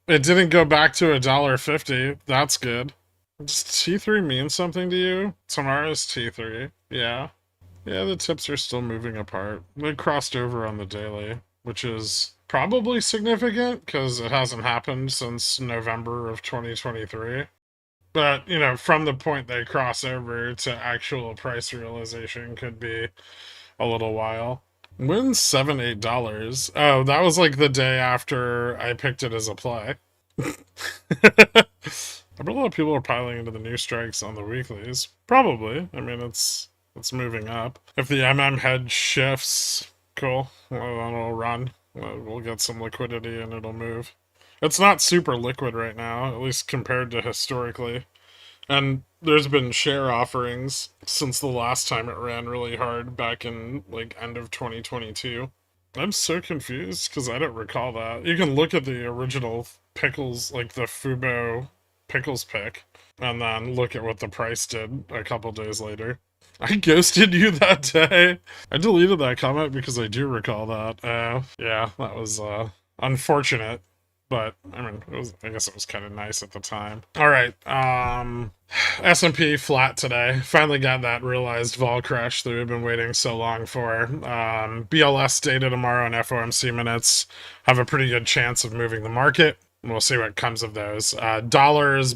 It didn't go back to $1.50. That's good. Does T3 mean something to you? Tomorrow's T3. Yeah. Yeah, the tips are still moving apart. They crossed over on the daily, which is probably significant because it hasn't happened since November of 2023. But, from the point they cross over to actual price realization could be a little while. When's $7, $8? Oh, that was like the day after I picked it as a play. I bet a lot of people are piling into the new strikes on the weeklies. Probably. I mean, it's moving up. If the head shifts, cool. Well, then it'll run. We'll get some liquidity and it'll move. It's not super liquid right now, at least compared to historically. And there's been share offerings since the last time it ran really hard back in like end of 2022. I'm so confused because I don't recall that. You can look at the original pickles, like the FUBO pickles pick, and then look at what the price did a couple days later. I ghosted you that day. I deleted that comment because I do recall that. Yeah, that was unfortunate, but I mean, I guess it was kind of nice at the time. All right, S&P flat today. Finally got that realized vol crash that we've been waiting so long for. BLS data tomorrow and FOMC minutes have a pretty good chance of moving the market. We'll see what comes of those. Dollars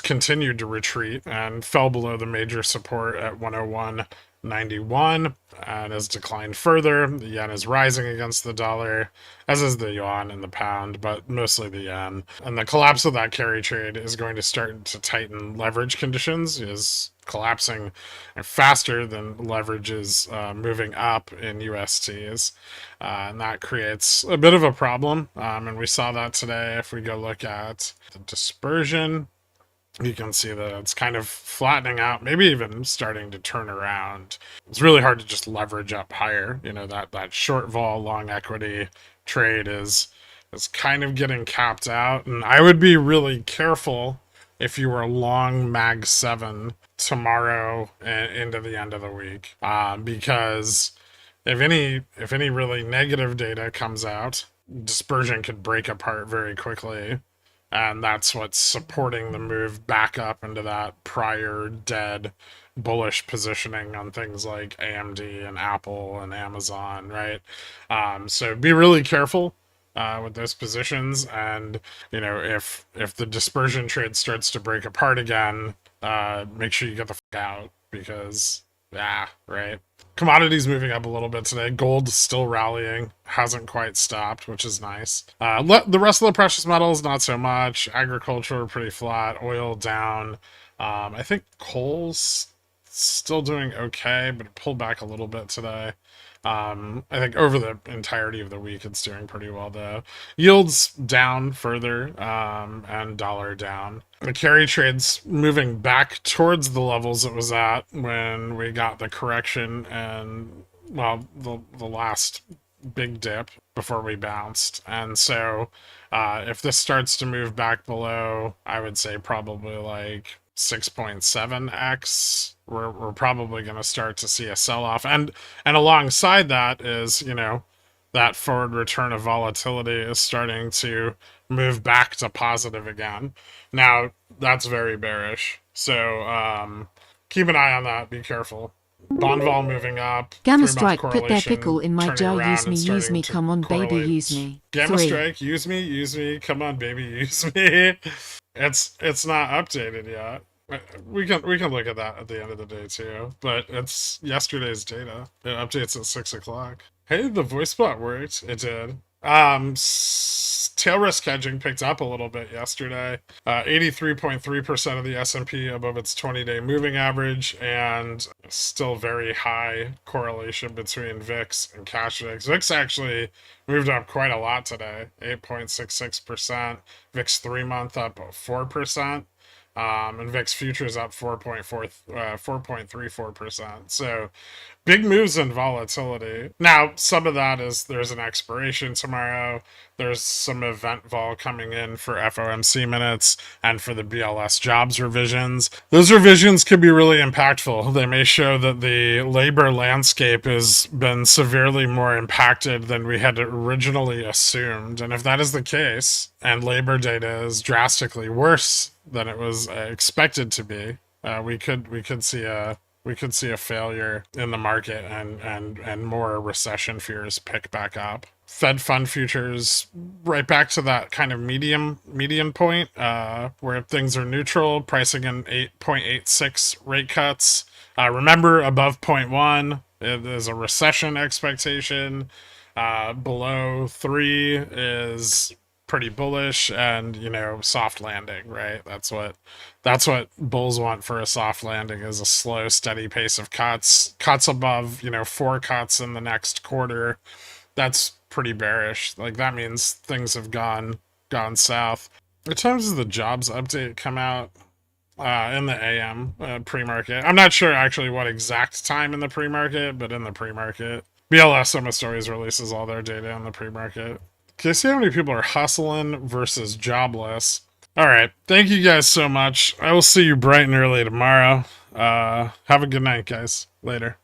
continued to retreat and fell below the major support at 101.91 and has declined further. The yen is rising against the dollar, as is the yuan and the pound, but mostly the yen. And the collapse of that carry trade is going to start to tighten leverage conditions, is collapsing faster than leverage is moving up in USTs. And that creates a bit of a problem. And we saw that today. If we go look at the dispersion, you can see that it's kind of flattening out, maybe even starting to turn around. It's really hard to just leverage up higher. That short vol, long equity trade is kind of getting capped out. And I would be really careful if you were long Mag 7 tomorrow and into the end of the week. Because if any really negative data comes out, dispersion could break apart very quickly. And that's what's supporting the move back up into that prior dead bullish positioning on things like AMD and Apple and Amazon, right? So be really careful with those positions, and if the dispersion trade starts to break apart again, make sure you get the fuck out because right. Commodities moving up a little bit today. Gold still rallying, hasn't quite stopped, which is nice. The rest of the precious metals, not so much. Agriculture, pretty flat. Oil down. I think coal's still doing okay, but it pulled back a little bit today. I think over the entirety of the week, it's doing pretty well, though. Yields down further, and dollar down. The carry trade's moving back towards the levels it was at when we got the correction and, well, the last big dip before we bounced. And so if this starts to move back below, I would say probably like 6.7x, we're probably going to start to see a sell-off. And alongside that is, that forward return of volatility is starting to move back to positive again. Now, that's very bearish. So keep an eye on that. Be careful. Bond vol moving up. Gamma 3-month Strike put their correlation pickle in my turning jar. around and Use me, starting to come on, baby, correlate. use me. Gamma 3. Strike, use me, come on, baby, use me. It's not updated yet. We can look at that at the end of the day too, but it's yesterday's data. It updates at 6 o'clock. Hey, the voice bot worked. It did. Tail risk hedging picked up a little bit yesterday. 83.3% of the S&P above its 20-day moving average, and still very high correlation between VIX and cash VIX. VIX actually moved up quite a lot today, 8.66%. VIX 3-month up 4%. And VIX futures up 4.34%. So big moves in volatility. Now, some of that is there's an expiration tomorrow. There's some event vol coming in for FOMC minutes and for the BLS jobs revisions. Those revisions could be really impactful. They may show that the labor landscape has been severely more impacted than we had originally assumed. And if that is the case, and labor data is drastically worse than it was expected to be, we could see a failure in the market and more recession fears pick back up. Fed fund futures right back to that kind of median point where things are neutral, pricing in 8.86 rate cuts. Remember, above point 0.1 it is a recession expectation. Below 3 is pretty bullish, and soft landing, right? That's what bulls want for a soft landing, is a slow steady pace of cuts above 4 cuts in the next quarter. That's pretty bearish. Like, that means things have gone south. What times does the jobs update come out? In the AM pre-market. I'm not sure actually what exact time in the pre-market, but in the pre-market. BLS almost always releases all their data in the pre-market. Can you see how many people are hustling versus jobless? All right. Thank you guys so much. I will see you bright and early tomorrow. Have a good night, guys. Later.